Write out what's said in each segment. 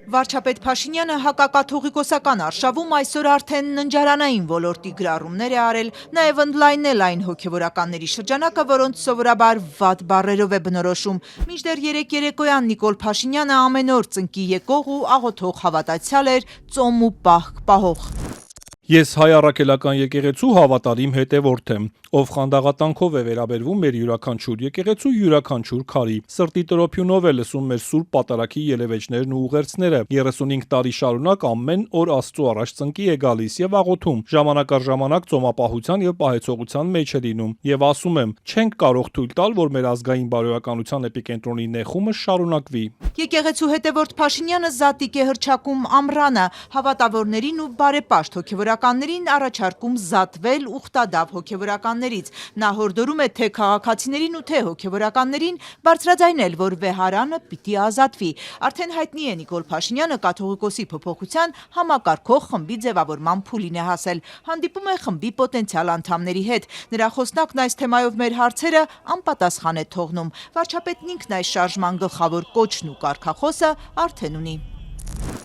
Վարչապետ Փաշինյանը հակակաթողիկոսական արշավում այսօր արդեն ննջարանային ոլորտի գրառումներ է արել, նաև ընդլայնել այն հոգևորականների շրջանակը, որոնց սովորաբար վատ բառերով է բնորոշում։ Մինչդեռ երեկ երեկոյան Նիկոլ Փաշինյանը ամեն օր ծնկի եկող ու աղոթող հավատացյալ էր, ծոմ ու պահք պահող։ Ես հայ առաքելական եկեղեցու հավատարիմ հետևորդ եմ, ով խանդաղատանքով է վերաբերվում մեր յուրաքանչյուր եկեղեցու յուրաքանչյուր քարի։ Սրտի տրոփյունով է լսում մեր սուրբ պատարագի ելևէջներն ու ուղերձները։ 35 տարի շարունակ ամեն օր Աստծո առաջ ծնկի է գալիս եւ աղոթում։ Ժամանակ առ ժամանակ ծոմապահության եւ պահեցողության մեջ է լինում եւ ասում եմ, չենք կարող թույլ տալ, որ մեր ազգային բարոյականության էպիկենտրոնի նեխումը շարունակվի։ Եկեղեցու հետևորդ Փաշինյանը զատիկ է հռչակում ամռանը, հավատավորներին ու բարեպաշտ հոգևորականներին առաջարկում զատվել ուխտադավ հոգևորականներից։ Նա հորդորում է թե քաղաքացիներին ու թե հոգևորականներին բարձրաձայնել, որ վեհարանը պիտի ազատվի։ Արդեն հայտնի է Նիկոլ Փաշինյանը կաթողիկոսի փոփոխության համակարգող խմբի ձևավորման փուլին է հասել։ Հանդիպում է խմբի պոտենցիալ անդամների հետ։ Նրա խոսնակն այս թեմայով մեր հարցերը անպատասխան է թողնում։ Վարչապետն ինքն այս շարժման գլխավոր կոչն ու կարգախոսը արդեն ունի։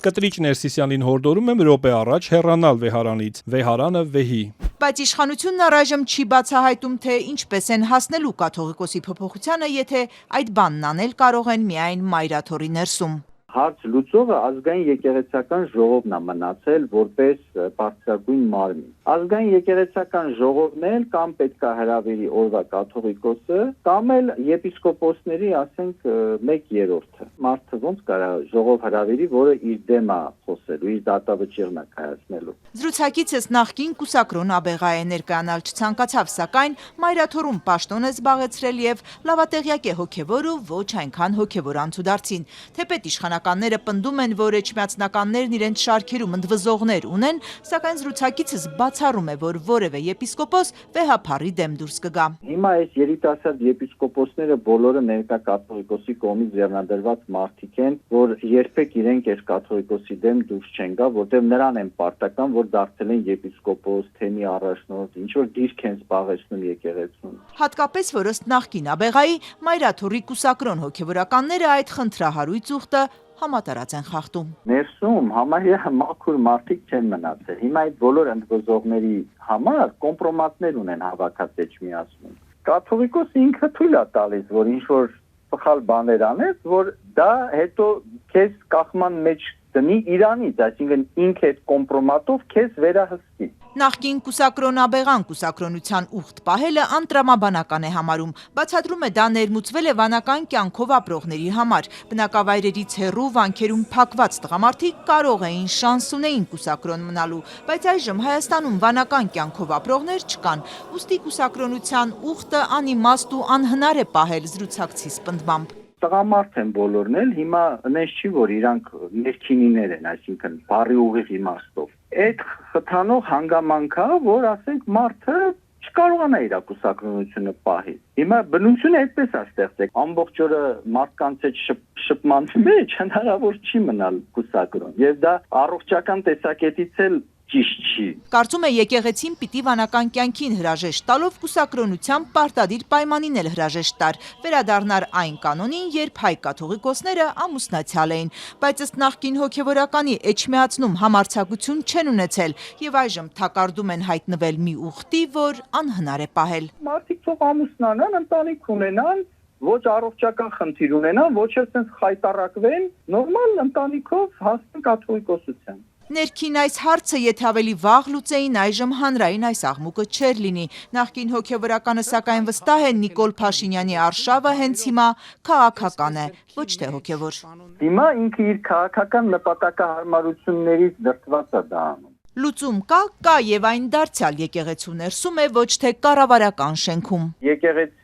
Կտրիչ Ներսիսյանին հորդորում եմ րոպե առաջ հեռանալ վեհարանից, վեհարանը վեհի։ Բայց իշխանությունն առայժմ չի բացահայտում, թե ինչպես են հասնելու կաթողիկոսի փոփոխությանը, եթե այդ բանն անել կարող են միայն մայրաթորի ներսում։ Հարց լուծողը ազգային եկեղեցական ժողովն է մնացել որպես բարձրագույն մարմին։ Ազգային եկեղեցական ժողովն էլ կամ պետք է հրավերի օրվա կաթողիկոսը, կամ էլ եպիսկոպոսների, ասենք, 1/3-ը։ Մարդը ոնց կարա ժողով հրավերի, որը իր դեմ է խոսելու, իր դատավճիռն է կայացնելու։ Զրուցակիցս նախկին կուսակրոն Աբեղայ է ներկայանալ չցանկացավ, սակայն մայրաթորում պաշտոն է զբաղեցրել եւ լավատեղյակ է հոգեվոր ու ոչ այնքան հոգեվոր անցուդարձին։ Թեպետ իշխանականները պնդում են, որ էջմիածնականներն իրենց շարքերում ընդվզողներ ունեն, սակայն զրուցակիցս բացառում է, որ որևէ եպիսկոպոս վեհափառի դեմ դուրս կգա։ Հիմա այս երիտասարդ եպիսկոպոսները բոլորը ներկա կաթողիկոսի կողմից ձեռնադրված մարդիկ են, որ երբեք իրենք այս կաթողիկոսի դեմ դուրս չեն գա, որտեղ նրան են պարտական, որ դարձել են եպիսկոպոս, թեմի առաջնորդ, ինչ որ դիրք են զբաղեցնում եկեղեցուն։ Հատկապես որ ըստ նախկին Աբեղայի մայրաթորի կուսակրոն հոգևորականները այդ խնդրահարույց ուխտը համատարած են խախտում։ Ներսում համարյա մաքուր մարդիկ չեն մնացել։ Հիմա այդ բոլոր ընդվզողների համար կոմպրոմատներ ունեն հավաքած էջմիածնում։ Կաթողիկոսը ինքը թույլ է տալիս, որ ինչ որ սխալ բաներ անես, որ դա հետո քեզ կախման մեջ դնի Իրանից, այսինքն ինքը այդ կոմպրոմատով քեզ վերահսկի։ Նախկին կուսակրոն Աբեղան կուսակրոնության ուխտ պահելը անտրամաբանական է համարում, բացատրում է դա ներմուծվել է վանական կյանքով ապրողների համար։ Բնակավայրերից հեռու վանքերում փակված տղամարդիկ կարող էին շանս ունեին կուսակրոն մնալու, բայց այժմ Հայաստանում վանական կյանքով ապրողներ չկան, ուստի կուսակրոնության ուխտը անիմաստ ու անհնար է պահել զրուցակցիս պնդմամբ։ Տղամարդ են բոլորն էլ, հիմա նես չի, որ իրանք ներքինիներ են, այսինքն բարի ուղիղ իմաստով։ Այդ խթանող հանգամանքա, որ ասենք մարդը չկարողանա իր կուսակրոնությունը պահի։ Հիմա բնությունը այդպես է ստեղծել։ Ամբողջ օրը մարդկանց հետ շփման մեջ հնարավոր չի մնալ կուսակրոն։ Եվ դա առողջական տեսակետից էլ ճիշտ չի։ Կարծում է եկեղեցին պիտի վանական կյանքին հրաժեշտ տալով կուսակրոնության պարտադիր պայմանին էլ հրաժեշտ տար, վերադառնար այն կանոնին, երբ հայ կաթողիկոսները ամուսնացյալ էին, բայց ըստ նախկին հոգևորականի էջմիածնում համարձակություն չեն ունեցել եւ այժմ թակարդում են հայտնվել մի ուխտի, որ անհնար է պահել։ Մարդիկ թող ամուսնանան, ընտանիք ունենան, ոչ առողջական խնդիր ունենան, ոչ էլ sense խայտարակվեն, նորմալ ընտանիքով հասնեն կաթողիկոսության։ Ներքին այս հարցը եթե ավելի վաղ լուծեին, այժմ հանրային այս աղմուկը չէր լինի։ Նախկին հոգևորականը սակայն վստահ է Նիկոլ Փաշինյանի արշավը հենց հիմա քաղաքական է, ոչ թե հոգևոր։ Հիմա ինքը իր քաղաքական նպատակահարմարություններից դրդված է դա անում։ Լուծում կա եւ այն դարձյալ եկեղեցու ներսում է, ոչ թե կառավարական շենքում։ Եկեղեցու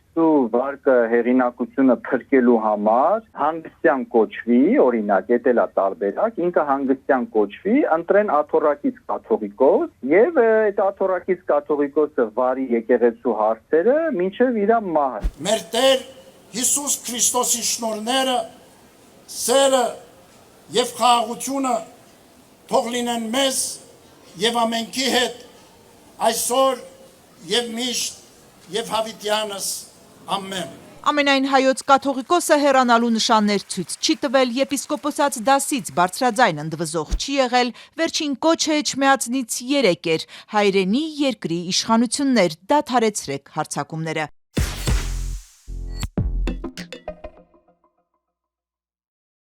վարկը հեղինակությունը փրկելու համար հանգստյան կոչվի, օրինակ, դա տարբերակ, ինքը հանգստյան կոչվի, ընտրեն աթոռակից կաթողիկոս եւ այդ աթոռակից կաթողիկոսը վարի եկեղեցու հարցերը մինչեւ իր մահը։ Մեր Տեր Հիսուս Քրիստոսի շնորհները, սերը եւ խաղաղությունը թող լինեն մեզ եւ ամենքի հետ այսօր եւ միշտ եւ հավիտյանս ամեն։ Ամենայն հայոց կաթողիկոսը հեռանալու նշաններ ցույց չի տվել, եպիսկոպոսած դասից բարձրաձայն ընդվզող չի եղել, վերջին կոչը Էջմիածնից 3 էր՝ հայրենի երկրի իշխանություններ, դադարեցրեք հարձակումները։